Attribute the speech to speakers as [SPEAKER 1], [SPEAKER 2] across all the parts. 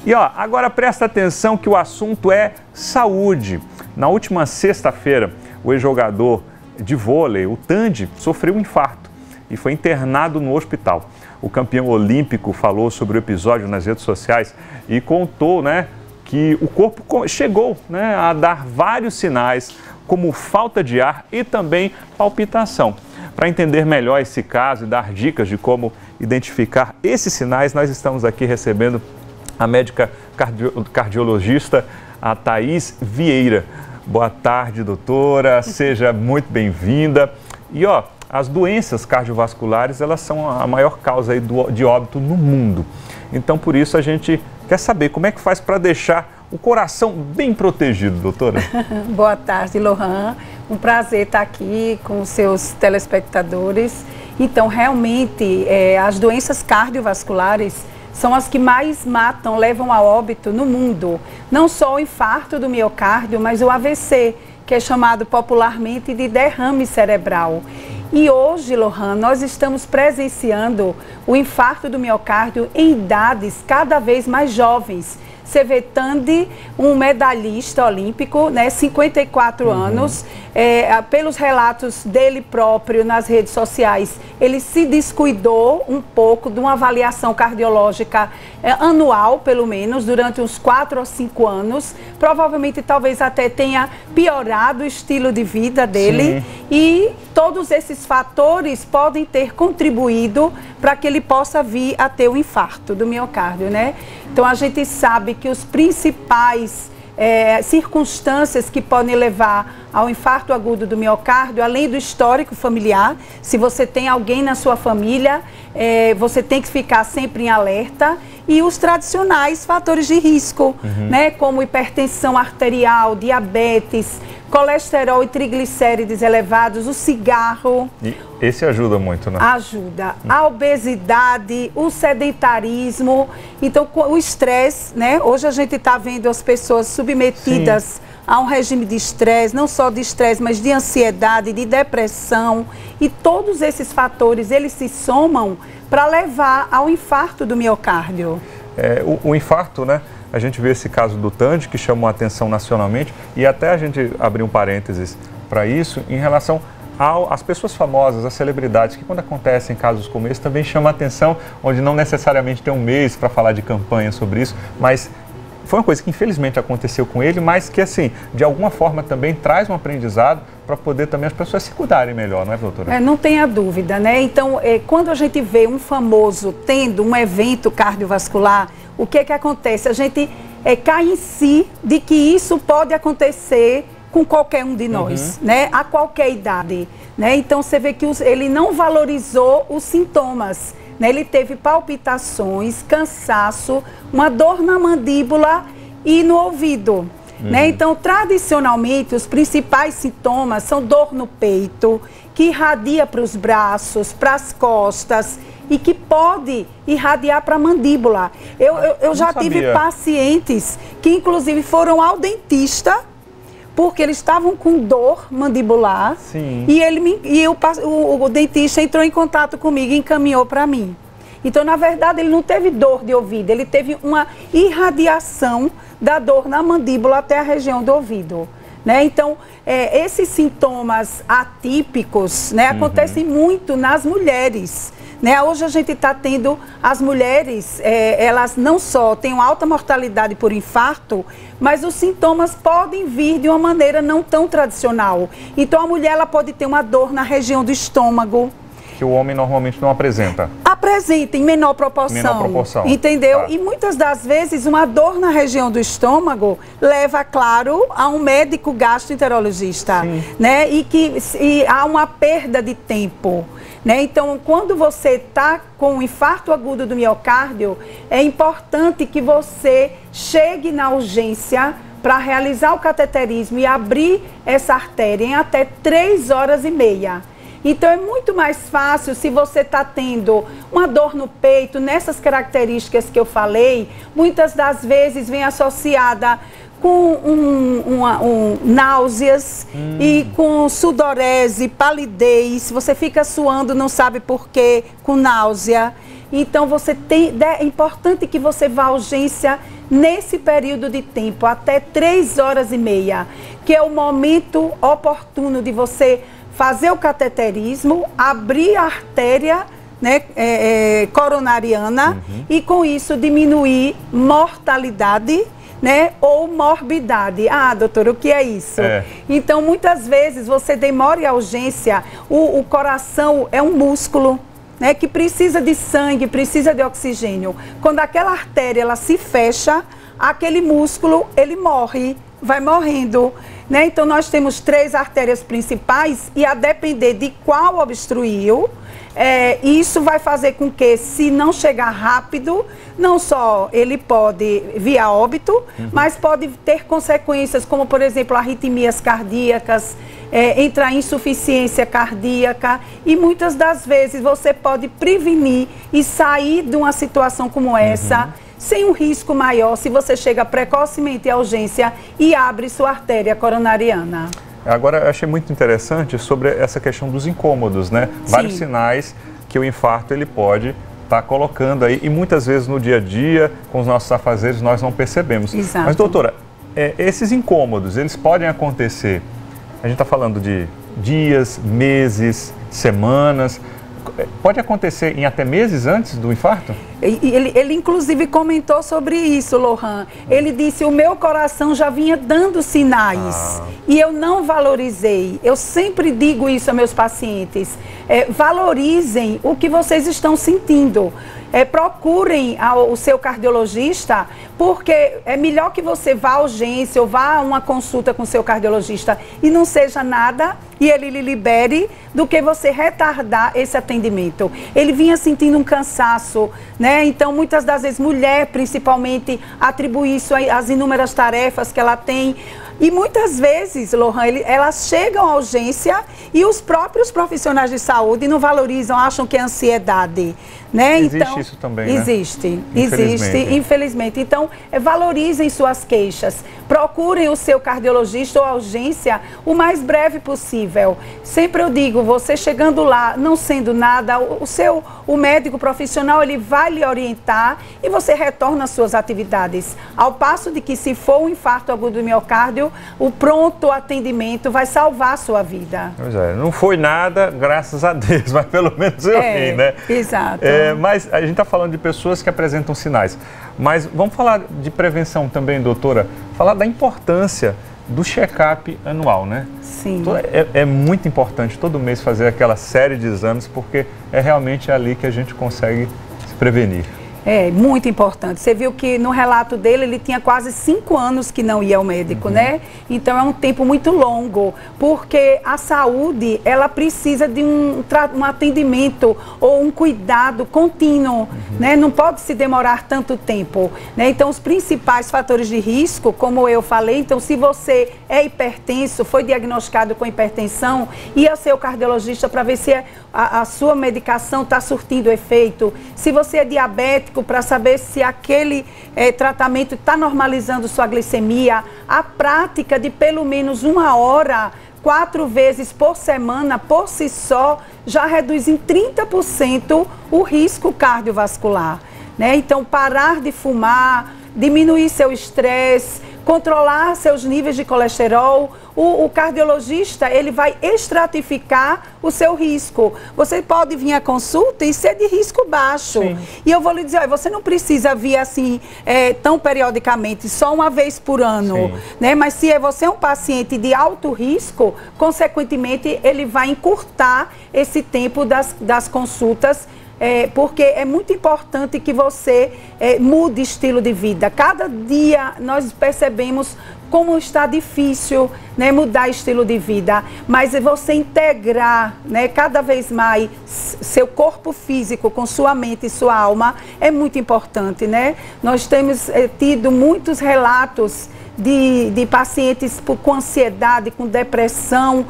[SPEAKER 1] E ó, agora presta atenção que o assunto é saúde. Na última sexta-feira, o ex-jogador de vôlei, o Tandy, sofreu um infarto e foi internado no hospital. O campeão olímpico falou sobre o episódio nas redes sociais e contou, que o corpo chegou, a dar vários sinais, como falta de ar e também palpitação. Para entender melhor esse caso e dar dicas de como identificar esses sinais, nós estamos aqui recebendo a médica cardiologista, a Thaís Vieira. Boa tarde, doutora, seja muito bem-vinda. E ó, as doenças cardiovasculares, elas são a maior causa aí de óbito no mundo. Então, por isso, a gente quer saber como é que faz para deixar o coração bem protegido, doutora.
[SPEAKER 2] Boa tarde, Lohan. Um prazer estar aqui com os seus telespectadores. Então, realmente, as doenças cardiovasculares são as que mais matam, levam a óbito no mundo. Não só o infarto do miocárdio, mas o AVC, que é chamado popularmente de derrame cerebral. E hoje, Lohan, nós estamos presenciando o infarto do miocárdio em idades cada vez mais jovens. Você vê Tandy, um medalhista olímpico, 54 anos, pelos relatos dele próprio nas redes sociais, ele se descuidou um pouco de uma avaliação cardiológica anual, pelo menos, durante uns 4 ou 5 anos. Provavelmente, talvez até tenha piorado o estilo de vida dele. Sim. E todos esses fatores podem ter contribuído para que ele possa vir a ter o infarto do miocárdio, Então, a gente sabe que os principais circunstâncias que podem levar ao infarto agudo do miocárdio, além do histórico familiar, se você tem alguém na sua família, você tem que ficar sempre em alerta, e os tradicionais fatores de risco, como hipertensão arterial, diabetes, colesterol e triglicérides elevados, o cigarro.
[SPEAKER 1] E esse ajuda muito,
[SPEAKER 2] Ajuda. A obesidade, o sedentarismo. Então, o estresse, Hoje a gente está vendo as pessoas submetidas a um regime de estresse, não só de estresse, mas de ansiedade, de depressão. E todos esses fatores, eles se somam para levar ao infarto do miocárdio.
[SPEAKER 1] O infarto, a gente vê esse caso do Tandy, que chamou a atenção nacionalmente, e até a gente abrir um parênteses para isso, em relação às pessoas famosas, às celebridades, que quando acontecem casos como esse, também chama a atenção, onde não necessariamente tem um mês para falar de campanha sobre isso, mas foi uma coisa que infelizmente aconteceu com ele, mas que assim, de alguma forma também traz um aprendizado para poder também as pessoas se cuidarem melhor, não é, doutora?
[SPEAKER 2] Não tenha dúvida, Então, quando a gente vê um famoso tendo um evento cardiovascular, o que acontece? A gente cai em si de que isso pode acontecer com qualquer um de nós, A qualquer idade, Então, você vê que ele não valorizou os sintomas, Ele teve palpitações, cansaço, uma dor na mandíbula e no ouvido, Então, tradicionalmente, os principais sintomas são dor no peito, que irradia para os braços, para as costas, e que pode irradiar para a mandíbula. Eu já tive pacientes que, inclusive, foram ao dentista porque eles estavam com dor mandibular.
[SPEAKER 1] Sim.
[SPEAKER 2] E o dentista entrou em contato comigo e encaminhou para mim. Então, na verdade, ele não teve dor de ouvido, ele teve uma irradiação da dor na mandíbula até a região do ouvido. Então, esses sintomas atípicos acontecem muito nas mulheres. Hoje a gente está tendo as mulheres, elas não só têm uma alta mortalidade por infarto, mas os sintomas podem vir de uma maneira não tão tradicional. Então, a mulher ela pode ter uma dor na região do estômago.
[SPEAKER 1] Que o homem normalmente não apresenta.
[SPEAKER 2] Apresenta em menor proporção. Entendeu? Tá. E muitas das vezes uma dor na região do estômago leva, claro, a um médico gastroenterologista, E há uma perda de tempo. Então, quando você está com um infarto agudo do miocárdio, é importante que você chegue na urgência para realizar o cateterismo e abrir essa artéria em até 3 horas e meia. Então, é muito mais fácil se você está tendo uma dor no peito, nessas características que eu falei, muitas das vezes vem associada com náuseas e com sudorese, palidez, você fica suando, não sabe por quê, com náusea. Então, é importante que você vá à urgência nesse período de tempo, até 3 horas e meia, que é o momento oportuno de você fazer o cateterismo, abrir a artéria, né, coronariana, e com isso diminuir mortalidade, né, ou morbidade. Ah, doutora, o que é isso? Então, muitas vezes você demora em urgência, o coração é um músculo, né, que precisa de sangue, precisa de oxigênio. Quando aquela artéria ela se fecha, aquele músculo ele morre, vai morrendo, né? Então nós temos 3 artérias principais e a depender de qual obstruiu, isso vai fazer com que, se não chegar rápido, não só ele pode vir a óbito, mas pode ter consequências como, por exemplo, arritmias cardíacas, entrar em insuficiência cardíaca, e muitas das vezes você pode prevenir e sair de uma situação como essa sem um risco maior se você chega precocemente à urgência e abre sua artéria coronariana.
[SPEAKER 1] Agora, eu achei muito interessante sobre essa questão dos incômodos, né?
[SPEAKER 2] Sim.
[SPEAKER 1] Vários sinais que o infarto ele pode estar colocando aí, e muitas vezes no dia a dia, com os nossos afazeres, nós não percebemos.
[SPEAKER 2] Exato.
[SPEAKER 1] Mas, doutora, esses incômodos, eles podem acontecer, a gente está falando de dias, meses, semanas, pode acontecer em até meses antes do infarto?
[SPEAKER 2] Ele inclusive comentou sobre isso, Lohan. Ele disse, o meu coração já vinha dando sinais e eu não valorizei. Eu sempre digo isso a meus pacientes. Valorizem o que vocês estão sentindo. Procurem o seu cardiologista, porque é melhor que você vá à urgência ou vá a uma consulta com o seu cardiologista e não seja nada e ele lhe libere, do que você retardar esse atendimento. Ele vinha sentindo um cansaço, né? Então, muitas das vezes, mulher, principalmente, atribui isso às inúmeras tarefas que ela tem. E muitas vezes, Lohan, elas chegam à urgência e os próprios profissionais de saúde não valorizam, acham que é ansiedade, né?
[SPEAKER 1] Existe isso também, né?
[SPEAKER 2] Existe, infelizmente. Então, valorizem suas queixas, procurem o seu cardiologista ou a urgência o mais breve possível. Sempre eu digo, você chegando lá, não sendo nada, o médico profissional, ele vai lhe orientar e você retorna às suas atividades. Ao passo de que, se for um infarto agudo do miocárdio, o pronto atendimento vai salvar a sua vida.
[SPEAKER 1] Pois é, não foi nada, graças a Deus, mas pelo menos eu vi, né?
[SPEAKER 2] Exato.
[SPEAKER 1] Mas a gente está falando de pessoas que apresentam sinais. Mas vamos falar de prevenção também, doutora? Falar da importância do check-up anual, né?
[SPEAKER 2] Sim.
[SPEAKER 1] É muito importante todo mês fazer aquela série de exames, porque é realmente ali que a gente consegue se prevenir. É
[SPEAKER 2] muito importante. Você viu que no relato dele, ele tinha quase 5 anos que não ia ao médico, né? Então é um tempo muito longo, porque a saúde, ela precisa de um atendimento ou um cuidado contínuo, né? Não pode se demorar tanto tempo, né? Então, os principais fatores de risco, como eu falei, então, se você é hipertenso, foi diagnosticado com hipertensão, ir ao seu cardiologista para ver se a sua medicação está surtindo efeito. Se você é diabético, para saber se aquele tratamento está normalizando sua glicemia. A prática de pelo menos 1 hora, 4 vezes por semana, por si só, já reduz em 30% o risco cardiovascular, né? Então, parar de fumar, diminuir seu estresse, controlar seus níveis de colesterol. O cardiologista, ele vai estratificar o seu risco. Você pode vir à consulta e ser de risco baixo. Sim. E eu vou lhe dizer, você não precisa vir assim tão periodicamente, só uma vez por ano, né? Mas se você é um paciente de alto risco, consequentemente, ele vai encurtar esse tempo das consultas, porque é muito importante que você mude estilo de vida. Cada dia nós percebemos como está difícil, né, mudar estilo de vida, mas você integrar, né, cada vez mais seu corpo físico com sua mente e sua alma é muito importante, né? Nós temos tido muitos relatos de pacientes com ansiedade, com depressão,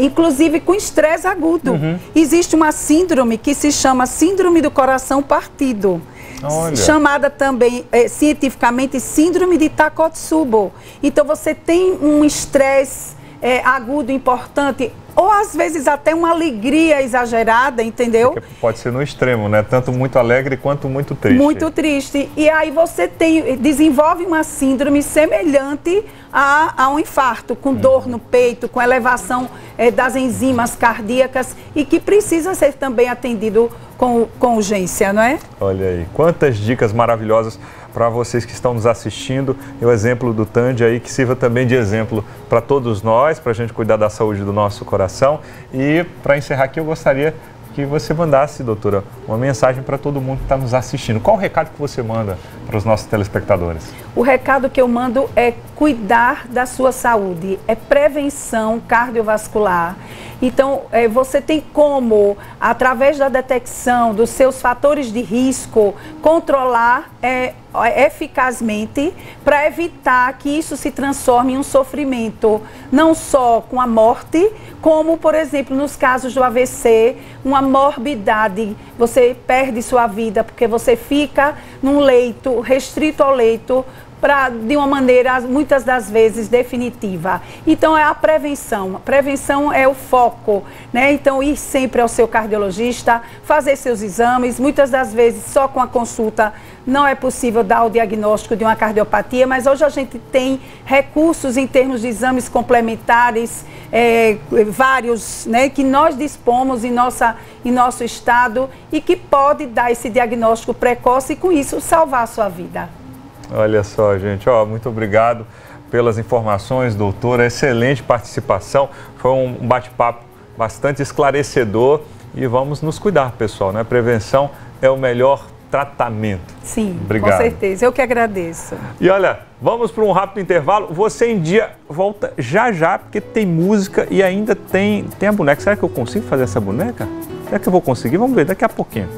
[SPEAKER 2] inclusive com estresse agudo. Existe uma síndrome que se chama síndrome do coração partido. Olha. Chamada também cientificamente síndrome de Takotsubo. Então você tem um estresse agudo importante, ou às vezes até uma alegria exagerada, entendeu?
[SPEAKER 1] Porque pode ser no extremo, né? Tanto muito alegre quanto muito triste.
[SPEAKER 2] Muito triste. E aí você desenvolve uma síndrome semelhante a um infarto, com dor no peito, com elevação das enzimas cardíacas e que precisa ser também atendido com urgência, não é?
[SPEAKER 1] Olha aí, quantas dicas maravilhosas para vocês que estão nos assistindo. E o exemplo do Tandy aí, que sirva também de exemplo para todos nós, para a gente cuidar da saúde do nosso coração. E para encerrar aqui, eu gostaria que você mandasse, doutora, uma mensagem para todo mundo que está nos assistindo. Qual o recado que você manda para os nossos telespectadores?
[SPEAKER 2] O recado que eu mando é cuidar da sua saúde, é prevenção cardiovascular. Então, você tem como, através da detecção dos seus fatores de risco, controlar eficazmente para evitar que isso se transforme em um sofrimento, não só com a morte, como, por exemplo, nos casos do AVC, uma morbidade. Você perde sua vida porque você fica num leito, restrito ao leito, de uma maneira, muitas das vezes, definitiva. Então, é a prevenção. A prevenção é o foco, né? Então, ir sempre ao seu cardiologista, fazer seus exames. Muitas das vezes, só com a consulta, não é possível dar o diagnóstico de uma cardiopatia, mas hoje a gente tem recursos em termos de exames complementares, vários, né, que nós dispomos em nosso estado e que pode dar esse diagnóstico precoce e, com isso, salvar a sua vida.
[SPEAKER 1] Olha só, gente, muito obrigado pelas informações, doutora, excelente participação, foi um bate-papo bastante esclarecedor e vamos nos cuidar, pessoal, né? Prevenção é o melhor tratamento.
[SPEAKER 2] Sim,
[SPEAKER 1] obrigado.
[SPEAKER 2] Com certeza, eu que agradeço.
[SPEAKER 1] E olha, vamos para um rápido intervalo, Você em Dia volta já, porque tem música e ainda tem a boneca. Será que eu consigo fazer essa boneca? Será que eu vou conseguir? Vamos ver daqui a pouquinho.